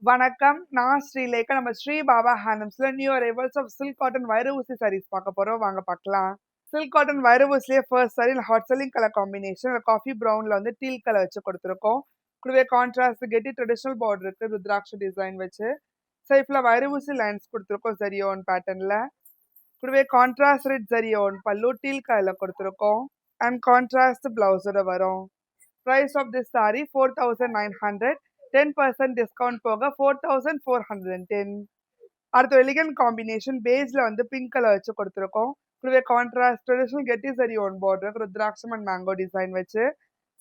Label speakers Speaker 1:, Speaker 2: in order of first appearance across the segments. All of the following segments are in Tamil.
Speaker 1: வணக்கம். நான் ஸ்ரீலேகா. நம்ம ஸ்ரீ பாபா ஹேண்ட்லூம்ஸ்ல new arrivals of silk cotton வைர ஊசி சாரீஸ் பார்க்க போறோம். வாங்க பார்க்கலாம். சில்க் காட்டன் வைர ஊசிலேயே first sari hot selling colour combination coffee ப்ரௌன்ல வந்து டீல் கலர் வச்சு கொடுத்துருக்கோம். கூடவே கான்ட்ராஸ்ட் கெட்டி ட்ரெடிஷனல் பார்டர் இருக்கு ருத்ராட்ச டிசைன் வச்சு. சைஃப்ல வைர ஊசி லைன்ஸ் கொடுத்துருக்கோம் ஜரியோன் பேட்டர்ன்ல. கூடவே கான்ட்ராஸ்ட் ரெட் ஜரியோன் பல்லு டீல் கலர்ல கொடுத்துருக்கோம். அண்ட் கான்ட்ராஸ்ட் பிளவுஸோட வரும். Price of this saree 4,900. 10% discount போக 4,410. அடுத்த எலிகன் காம்பினேஷன் பேஸ்ல வந்து பிங்க் கலர் வச்சு கொடுத்துருக்கோம். கூடவே கான்ட்ராஸ்ட் ட்ரெடிஷனல் கெட்டி சரி one border rudraksha and mango design வச்சு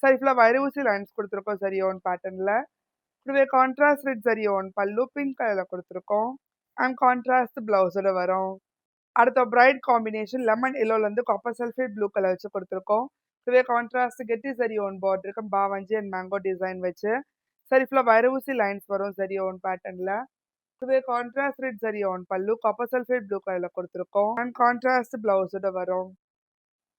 Speaker 1: சரிஃபுல்லா வைரூசி லைன்ஸ் கொடுத்துருக்கோம் சரி ஒன் பேட்டர்ன்ல. கூடவே கான்ட்ராஸ்ட் ரெட் சரி ஒன் பல்லு பிங்க் கலர்ல கொடுத்துருக்கோம். அண்ட் கான்ட்ராஸ்ட் பிளவுஸோட வரும். அடுத்த பிரைட் காம்பினேஷன் லெமன் எல்லோல இருந்து காப்பர் சல்ஃபேட் ப்ளூ கலர் வச்சு கொடுத்துருக்கோம். இதுவே கான்ட்ராஸ்ட் கெட்டி சரி ஒன் பார்டர் இருக்கும் பாவஞ்சி அண்ட் மேங்கோ டிசைன் வச்சு சரி ஃபுல்லாக வைரூசி லைன்ஸ் வரும் சரி ஒன் பேட்டர்ன்ல. இதுவே கான்ட்ராஸ்ட் ரெட் சரி ஒன் பல்லு காப்பர் சல்ஃபேட் ப்ளூ கலர்ல கொடுத்துருக்கோம் அண்ட் கான்ட்ராஸ்ட் பிளவுஸோட வரும்.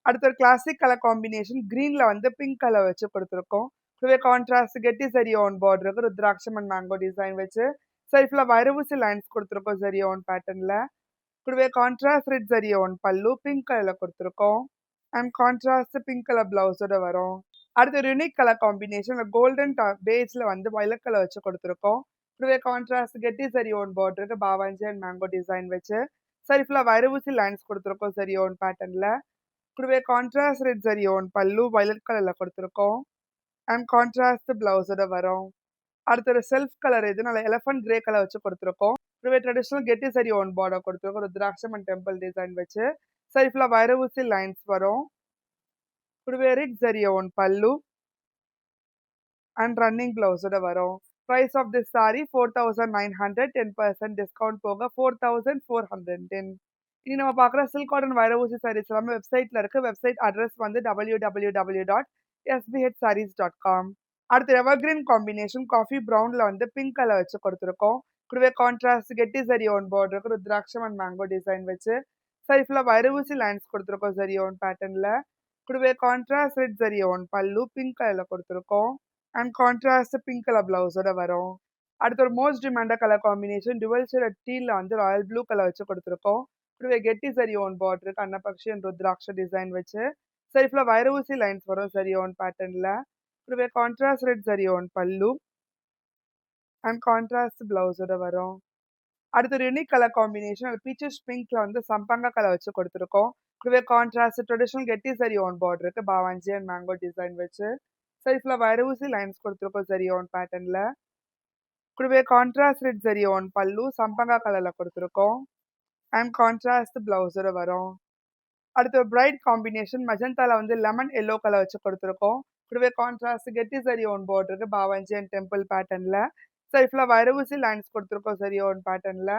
Speaker 1: அடுத்த ஒரு கிளாசிக் கலர் காம்பினேஷன் கிரீன்ல வந்து பிங்க் கலர் வச்சு கொடுத்துருக்கோம். இதுவே கான்ட்ராஸ்ட் கெட்டி சரி one பார்டருக்கு rudraksha and mango design வச்சு சரி ஃபுல்லாக வைரூசி லைன்ஸ் கொடுத்துருக்கோம் சரி ஒன் பேட்டர்ன்ல. கூடவே கான்ட்ராஸ்ட் ரெட் ஜரி ஒன் பல்லு பிங்க் கலர்ல கொடுத்துருக்கோம் அண்ட் கான்ட்ராஸ்ட் பிங்க் கலர் பிளவுஸோட வரும். அடுத்து ஒரு யூனிக் கலர் காம்பினேஷன் கோல்டன் பேஸ்ல வந்து வயலட் கலர் வச்சு கொடுத்துருக்கோம். கூடவே கான்ட்ராஸ்ட் கெட்டி சரி ஒன் பார்டருக்கு பாவாஞ்சி அண்ட் மேங்கோ டிசைன் வச்சு சரி ஃபுல்லாக வைரூசி லைன்ஸ் கொடுத்துருக்கோம் சரி ஒன் பேட்டர்ன்ல. கூடவே கான்ட்ராஸ்ட் ரெட் ஜரி ஒன் பல்லு வயலட் கலர்ல கொடுத்துருக்கோம் அண்ட் கான்ட்ராஸ்ட் பிளவுஸோட வரும். அடுத்து ஒரு செல்ஃப் கலர் இது நல்ல எலஃபண்ட் கிரே கலர் வச்சு கொடுத்துருக்கோம். கூடவே ட்ரெடிஷனல் கெட்டி சரி ஒன் பார்டர் கொடுத்துருக்கோம் ருத்ராட்சம் அண்ட் டெம்பிள் டிசைன் வச்சு சரி ஃபுல்லாக வைரூசி லைன்ஸ் வரும். கூடவே red zari on pallu and running பிளவுஸோட வரும். Price of this sari 4,900. 10% discount போக 4,410. இனி நம்ம பார்க்குற சில்க் காட்டன் வைரூசி சாரீஸ் எல்லாமே வெப்சைட்ல இருக்கு. வெப்சைட் அட்ரஸ் வந்து www.sbhsarees.com. அடுத்து எவர்கிரீன் காம்பினேஷன் காஃபி ப்ரௌன்ல வந்து பிங்க் கலர் வச்சு கொடுத்துருக்கோம். கூடவே கான்ட்ராஸ்ட் கெட்டி சரி one பார்டருக்கு rudraksha and mango design வச்சு சரி ஃபுல்லாக வைரூசி லைன்ஸ் கொடுத்துருக்கோம் சரி ஒன் பேட்டர்ன்ல. கூடவே கான்ட்ராஸ்ட் ரெட் சரி ஒன் பல்லு பிங்க் கலர்ல கொடுத்துருக்கோம் அண்ட் கான்ட்ராஸ்ட் பிங்க் கலர் பிளவுஸோட வரும். அடுத்து ஒரு most demanded colour combination twelve shade டீல வந்து ராயல் ப்ளூ கலர் வச்சு கொடுத்துருக்கோம். கூடவே கெட்டி சரி ஒன் பார்டருக்கு அன்னபக்ஷி அண்ட் ருத்ராட்ச டிசைன் வச்சு சரி ஃபுல்லாக வைரூசி லைன்ஸ் வரும் சரி ஒன் பேட்டர்ன்ல. கூடவே கான்ட்ராஸ்ட் ரெட் சரி ஒன் பல்லு அண்ட் கான்ட்ராஸ்ட் பிளவுஸோட வரும். அடுத்து ஒரு யூனிக் கலர் காம்பினேஷன் பீச்சஸ் பிங்க்ல வந்து சம்பங்கா கலர் வச்சு கொடுத்துருக்கோம். கூடவே கான்ட்ராஸ்ட் ட்ரெடிஷனல் கெட்டி சரி ஒன் பார்டருக்கு பாவாஞ்சி அண்ட் மேங்கோ டிசைன் வச்சு சரி ஃபுல்லாக வைரூசி லைன்ஸ் கொடுத்துருக்கோம் சரி ஒன் பேட்டர்ன்ல. கூடவே கான்ட்ராஸ்ட் ரெட் சரி ஒன் பல்லு சம்பங்கா கலர்ல கொடுத்துருக்கோம் அண்ட் கான்ட்ராஸ்ட் பிளவுஸோட வரும். அடுத்து பிரைட் காம்பினேஷன் மஜந்தால வந்து லெமன் எல்லோ கலர் வச்சு கொடுத்துருக்கோம். கூடவே கான்ட்ராஸ்ட் கெட்டி சரி ஒன் பார்டருக்கு பாவாஞ்சி அண்ட் டெம்பிள் பேட்டர்ன்ல சரி ஃபுல்லாக வைரூசி லைன்ஸ் கொடுத்துருக்கோம் சரி ஒன் பேட்டர்ன்ல.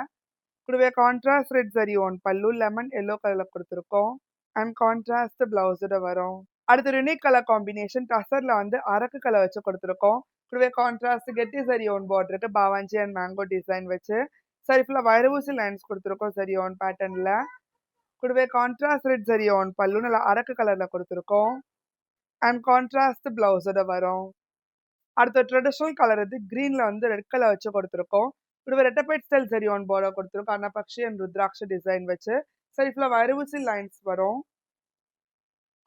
Speaker 1: கூடவே கான்ட்ராஸ்ட் ரெட் சரி ஒன் பல்லு லெமன் எல்லோ கலர்ல கொடுத்துருக்கோம் அண்ட் கான்ட்ராஸ்ட் பிளவுஸோட வரும். அடுத்து யூனிக் கலர் காம்பினேஷன் டசர்ல வந்து அரக்கு கலர் வச்சு கொடுத்துருக்கோம். கூடவே கான்ட்ராஸ்ட் கெட்டி சரி ஒன் பார்டருக்கு பாவாஞ்சி அண்ட் மேங்கோ டிசைன் வச்சு சரி ஃபுல்லாக வைரூசி லைன்ஸ் கொடுத்துருக்கோம் சரி ஒன் பேட்டர்ன்ல. கூடவே கான்ட்ராஸ்ட் ரெட் சரி ஒன் பல்லு நல்லா அரக்கு கலர்ல கொடுத்துருக்கோம் அண்ட் கான்ட்ராஸ்ட் பிளவுஸோட வரும். அடுத்த ட்ரெடிஷனல் கலர் இது கிரீன்ல வந்து ரெட் கலர் வச்சு கொடுத்துருக்கோம். கூடவே ரெட்டப்பேட் ஸ்டைல் சரி ஒன் பார்டர் கொடுத்துருக்கோம் அன்னபக்ஷி அண்ட் ருத்ராட்ச டிசைன் வச்சு சரி ஃபுல்லாக வைரூசி லைன்ஸ் வரும்.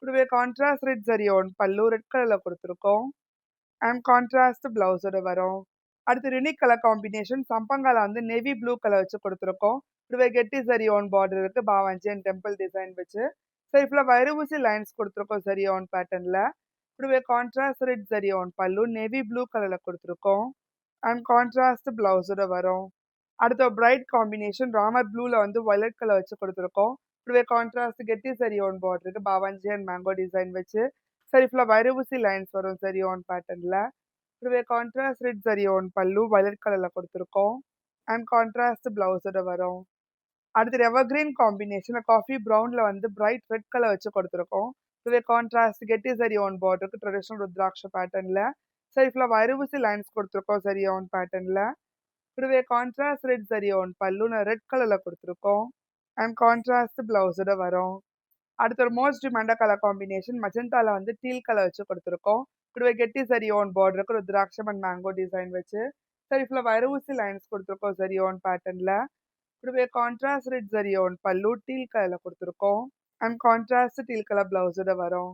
Speaker 1: கூடவே கான்ட்ராஸ்ட் ரெட் சரி ஒன் பல்லு ரெட் கலர்ல கொடுத்துருக்கோம் அண்ட் கான்ட்ராஸ்ட் பிளவுஸோட வரும். அடுத்து யூனிக் கலர் காம்பினேஷன் சம்பங்கால வந்து நேவி ப்ளூ கலர் வச்சு கொடுத்துருக்கோம். கூடவே கெட்டி சரி ஒன் பார்டர் இருக்கு பாவாஞ்சி அண்ட் டெம்பிள் டிசைன் வச்சு சரி ஃபுல்லாக வைரூசி லைன்ஸ் கொடுத்துருக்கோம் சரி ஒன் பேட்டர்ன்ல. கூடவே கான்ட்ராஸ்ட் ரெட் சரி ஒன் பல்லு நேவி ப்ளூ கலர்ல கொடுத்துருக்கோம் அண்ட் கான்ட்ராஸ்ட் பிளவுஸோட வரும். அடுத்த பிரைட் காம்பினேஷன் ராமர் ப்ளூல வந்து வயலட் கலர் வச்சு கொடுத்துருக்கோம். கூடவே கான்ட்ராஸ்ட் கெட்டி சரி ஒன் பார்டருக்கு பாவாஞ்சி அண்ட் மேங்கோ டிசைன் வச்சு சரி ஃபுல்லாக வைரூசி லைன்ஸ் வரும் சரி ஒன் பேட்டர்ன்ல. கூடவே கான்ட்ராஸ்ட் ரெட் சரி ஒன் பல்லு வயலட் கலர்ல கொடுத்துருக்கோம் அண்ட் கான்ட்ராஸ்ட் பிளவுஸோட வரும். அடுத்து எவர்கிரீன் காம்பினேஷன் காஃபி ப்ரௌன்ல வந்து பிரைட் ரெட் கலர் வச்சு கொடுத்துருக்கோம். இதுவே கான்ட்ராஸ்ட் கெட்டி சரி ஒன் பார்டருக்கு ட்ரெடிஷனல் ருத்ராட்ச பேட்டர்ன்ல சரி ஃபுல்லாக வைரூசி லைன்ஸ் கொடுத்துருக்கோம் சரி ஒன் பேட்டர்ன்ல. கூடவே கான்ட்ராஸ்ட் ரெட் சரி ஒன் பல்லு ரெட் கலர்ல கொடுத்துருக்கோம் அண்ட் கான்ட்ராஸ்ட் பிளவுஸோட வரும். அடுத்த ஒரு மோஸ்ட் டிமாண்டட் கலர் காம்பினேஷன் மஜந்தால வந்து டீல் கலர் வச்சு கொடுத்துருக்கோம். கூடவே கெட்டி சரி one பார்டருக்கு rudraksha and mango design வச்சு சரி ஃபுல்லா வைர ஊசி லைன்ஸ் குடுத்துருக்கோம் ஜரி ஓன் பேட்டர்ன்ல. கூடவே கான்ட்ராஸ்ட் ரெட் ஜரி ஓன் பல்லு டீல் கலர்ல குடுத்துருக்கோம். அண்ட் கான்ட்ராஸ்ட் டீல் கலர் பிளவுஸோட வரும்.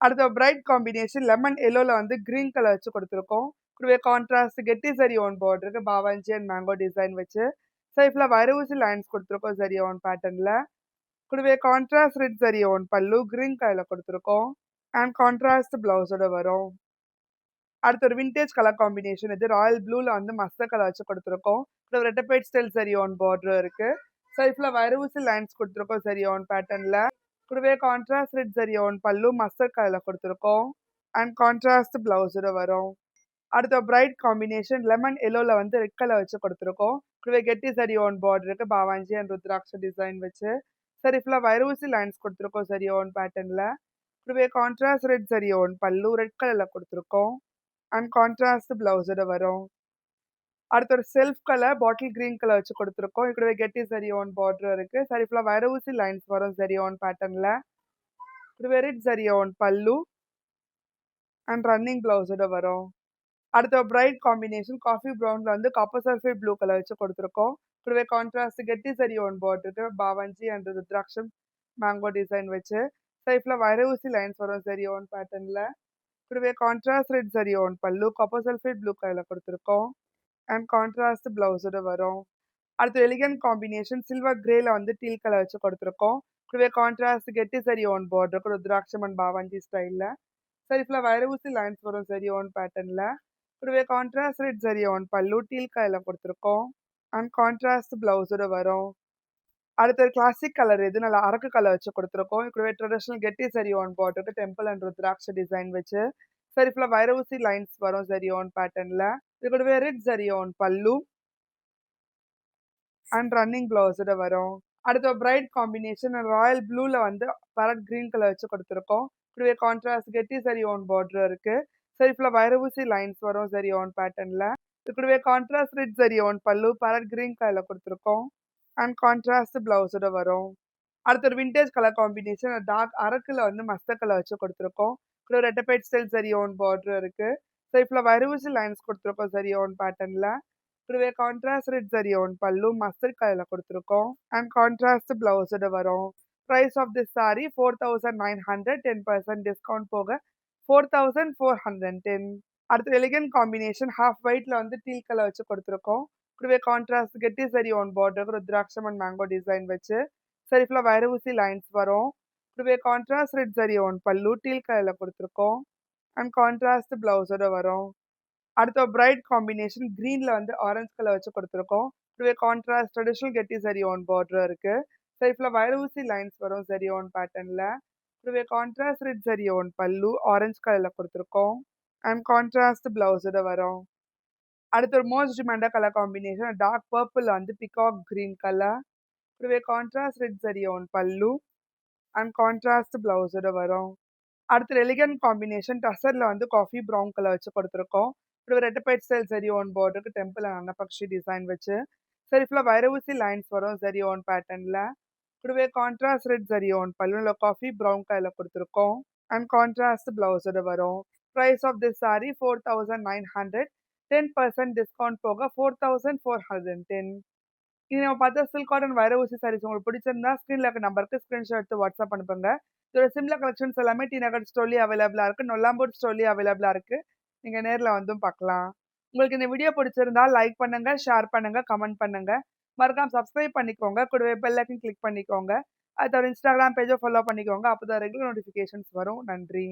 Speaker 1: அடுத்த பிரைட் காம்பினேஷன் லெமன் எல்லோல வந்து கிரீன் கலர் வச்சு குடுத்துருக்கோம். கூடவே கான்ட்ராஸ்ட் கெட்டி ஜரி ஓன் பார்டருக்கு பாவாஞ்சி அண்ட் மேங்கோ டிசைன் வச்சு சைஃப்ல வைர ஊசி லைன்ஸ் குடுத்துருக்கோம் ஜரி ஓன் பேட்டர்ன்ல. கூடவே கான்ட்ராஸ்ட் ரெட் ஜரி ஓன் பல்லு கிரீன் கலர்ல குடுத்துருக்கோம். அண்ட் கான்ட்ராஸ்ட் பிளவுஸோட வரும். அடுத்து ஒரு விண்டேஜ் கலர் காம்பினேஷன் இது ராயல் ப்ளூல வந்து மஸ்டர்ட் கலர் வச்சு குடுத்துருக்கோம். ஒரு ரெட்டப்பேட் ஸ்டைல் சரி ஆன் பார்டர் இருக்கு. சைஸ்ல வைர ஊசி லைன்ஸ் குடுத்துருக்கோம் சரி ஆன் பேட்டர்ன்ல. கூடவே கான்ட்ராஸ்ட் ரெட் சரி ஆன் பல்லு மஸ்டர்ட் கலர்ல குடுத்துருக்கோம். அண்ட் கான்ட்ராஸ்ட் பிளவுஸோட வரும். அடுத்த பிரைட் காம்பினேஷன் லெமன் எல்லோல வந்து ரெட் கலர் வச்சு குடுத்துருக்கோம். கூடவே கெட்டி சரி ஆன் பார்டருக்கு பாவாஞ்சி அண்ட் ருத்ராட்ச டிசைன் வச்சு சரி ஃபுல்லா வைர ஊசி லைன்ஸ் குடுத்துருக்கோம் சரி ஆன் பேட்டர்ன்ல. கூடவே கான்ட்ராஸ்ட் ரெட் சரி ஆன் பல்லு ரெட் கலர்ல குடுத்துருக்கோம். அண்ட் கான்ட்ராஸ்ட் பிளவுஸோட வரும். அடுத்து ஒரு self colour bottle green colour வச்சு குடுத்துருக்கோம். கூடவே கெட்டி சரி ஆன் பார்டர் இருக்கு. சரி ஃபுல்லா வைர ஊசி லைன்ஸ் வரும் சரி ஆன் பேட்டர்ன்ல. கூடவே ரெட் சரி ஆன் பல்லு அண்ட் ரன்னிங் பிளவுஸோட வரும். அடுத்த பிரைட் காம்பினேஷன் காஃபி ப்ரௌன்ல வந்து காப்பர் சல்ஃபேட் ப்ளூ கலர் வச்சு குடுத்துருக்கோம். கூடவே கான்ட்ராஸ்ட் கெட்டி சரி on பார்டருக்கு பாவஞ்சி and rudraksha mango design வச்சு சைஃப்ல வைர ஊசி லைன்ஸ் வரும் சரி ஆன் பேட்டர்ன்ல. கூடவே கான்ட்ராஸ்ட் ரெட் சரி ஆன் பல்லு காப்பர் சல்ஃபேட் ப்ளூ கலர்ல குடுத்துருக்கோம். அண்ட் கான்ட்ராஸ்ட் பிளவுஸோட வரும். அடுத்து எலிகன்ட் காம்பினேஷன் சில்வர் கிரேல வந்து டீல் கலர் வச்சு கொடுத்துருக்கோம். கூடவே கான்ட்ராஸ்ட் கெட்டி zari own border rudraksha and பாவாஞ்சி ஸ்டைல்ல. சரி ஃபுல்லா வைர ஊசி லைன்ஸ் வரும் சரி ஓன் பேட்டர்ன்ல. கூடவே கான்ட்ராஸ்ட் ரெட் சரி ஓன் பல்லு டீல் கலர்ல கொடுத்துருக்கோம். அண்ட் கான்ட்ராஸ்ட் பிளவுஸோட வரும். அடுத்த கிளாசிக் கலர் இது நல்லா அரக்கு கலர் வச்சு கொடுத்துருக்கோம். கூடவே ட்ரெடிஷனல் கெட்டி சரி ஓன் பார்டருக்கு டெம்பிள் அண்ட் ருத்ராட்ச டிசைன் வச்சு சரி ஃபுல்லா வைர ஊசி லைன்ஸ் வரும் சரி ஓன் பேட்டர்ன்ல. இது கூடவே ரெட் சரி ஓன் பல்லு அண்ட் ரன்னிங் பிளவுஸோட வரும். அடுத்த பிரைட் காம்பினேஷன் ராயல் ப்ளூல வந்து பேரட் கிரீன் கலர் வச்சு கொடுத்துருக்கோம். கூடவே கான்ட்ராஸ்ட் கெட்டி சரி ஓன் பார்டர் இருக்கு. சரி ஃபுல்லா வைர ஊசி லைன்ஸ் வரும் சரி ஓன் பேட்டர்ன்ல. இது கூடவே கான்ட்ராஸ்ட் ரெட் சரி ஓன் பல்லு பேரட் கிரீன் கலர்ல கொடுத்துருக்கோம். அண்ட் கான்ட்ராஸ்ட் பிளவுஸோட வரும். அடுத்த ஒரு விண்டேஜ் கலர் காம்பினேஷன் டார்க் அரக்குல வந்து மஸ்டர்ட் கலர் வச்சு கொடுத்துருக்கோம். கூட ரெட்டப்பேட் ஸ்டைல் சரி ஓன் பார்டர் இருக்கு. சரி ஃபுல்லா வைர ஊசி லைன்ஸ் கொடுத்துருக்கோம் சரி ஓன் பேட்டர்ன்ல. கூடவே கான்ட்ராஸ்ட் ரெட் சரி ஓன் பல்லு மஸ்டர்ட் கலர்ல கொடுத்துருக்கோம். அண்ட் கான்ட்ராஸ்ட் பிளவுஸோட வரும். Price of this sari 4900 10% discount போக 4410. அடுத்து எலிகன்ட் காம்பினேஷன் ஹாஃப் ஒயிட்ல வந்து டீல் கலர் வச்சு கொடுத்துருக்கோம். கூடவே கான்ட்ராஸ்ட் கெட்டி zari own border rudraksha and mango design வச்சு சரி ஃபுல்லா வைர ஊசி லைன்ஸ் வரும். கூடவே கான்ட்ராஸ்ட் ரெட் சரி ஓன் பல்லு டீல் கலர்ல கொடுத்துருக்கோம். அண்ட் கான்ட்ராஸ்ட் பிளவுஸோட வரும். அடுத்த பிரைட் காம்பினேஷன் கிரீன்ல வந்து ஆரஞ்சு கலர் வச்சு கொடுத்துருக்கோம். கூடவே கான்ட்ராஸ்ட் ட்ரெடிஷனல் கெட்டி சரி ஓன் பார்டர் இருக்கு. சைட்ல வைர ஊசி லைன்ஸ் வரும் சரி ஓன் பேட்டர்ன்ல. கூடவே கான்ட்ராஸ்ட் ரெட் சரி ஓன் பல்லு ஆரஞ்சு கலர்ல கொடுத்துருக்கோம். அண்ட் கான்ட்ராஸ்ட் பிளவுஸோட வரும். அடுத்த ஒரு மோஸ்ட் டிமாண்டா கலர் காம்பினேஷன் டார்க் பர்பிள் வந்து பிகாக் கிரீன் கலர். கூடவே கான்ட்ராஸ்ட் ரெட் சரி ஓன் பல்லு அண்ட் கான்ட்ராஸ்ட் பிளவுஸோட வரும். அடுத்து எலிகன்ட் காம்பினேஷன் டசர்ல வந்து காஃபி ப்ரௌன் கலர் வச்சு கொடுத்துருக்கோம். ஒரு ரெட்டப்பைட் ஸ்டைல் சரி ஓன் பார்டருக்கு டெம்பிள் அண்ட் அன்னபக்ஷி டிசைன் வச்சு சரி ஃபுல்லா வைர ஊசி லைன்ஸ் வரும் சரி ஓன் பேட்டர்ன்ல. கூடவே கான்ட்ராஸ்ட் ரெட் சரி ஓன் பல்லுல காஃபி ப்ரௌன் கலர்ல கொடுத்துருக்கோம். அண்ட் கான்ட்ராஸ்ட் பிளவுஸோட வரும். Price of this sari 4900 10% discount போக 4410. இது நம்ம பார்த்தா சில்க் காட்டன் வைர ஊசி சாரீஸ் உங்களுக்கு பிடிச்சிருந்தா ஸ்க்ரீன்ல இருக்க நம்பருக்கு ஸ்க்ரீன்ஷாட் எடுத்து வாட்ஸ்அப் அனுப்புங்க. இதோட சிம்லர் கலெக்ஷன்ஸ் எல்லாமே டி நகர் ஸ்டோர்லயே அவைலபிளா இருக்கு. நொல்லாம்பூர் ஸ்டோர்லயே அவைலபிளா இருக்கு. நீங்க நேர்ல வந்தும் பார்க்கலாம். உங்களுக்கு இந்த வீடியோ பிடிச்சிருந்தா லைக் பண்ணுங்க, ஷேர் பண்ணுங்க, கமெண்ட் பண்ணுங்க. மறக்காம சப்ஸ்கிரைப் பண்ணிக்கோங்க. கூடவே பெல் ஐக்கன் கிளிக் பண்ணிக்கோங்க. அது தவிர இன்ஸ்டாகிராம் பேஜை ஃபாலோ பண்ணிக்கோங்க. அப்பதான் ரெகுலர் நோட்டிஃபிகேஷன்ஸ் வரும். நன்றி.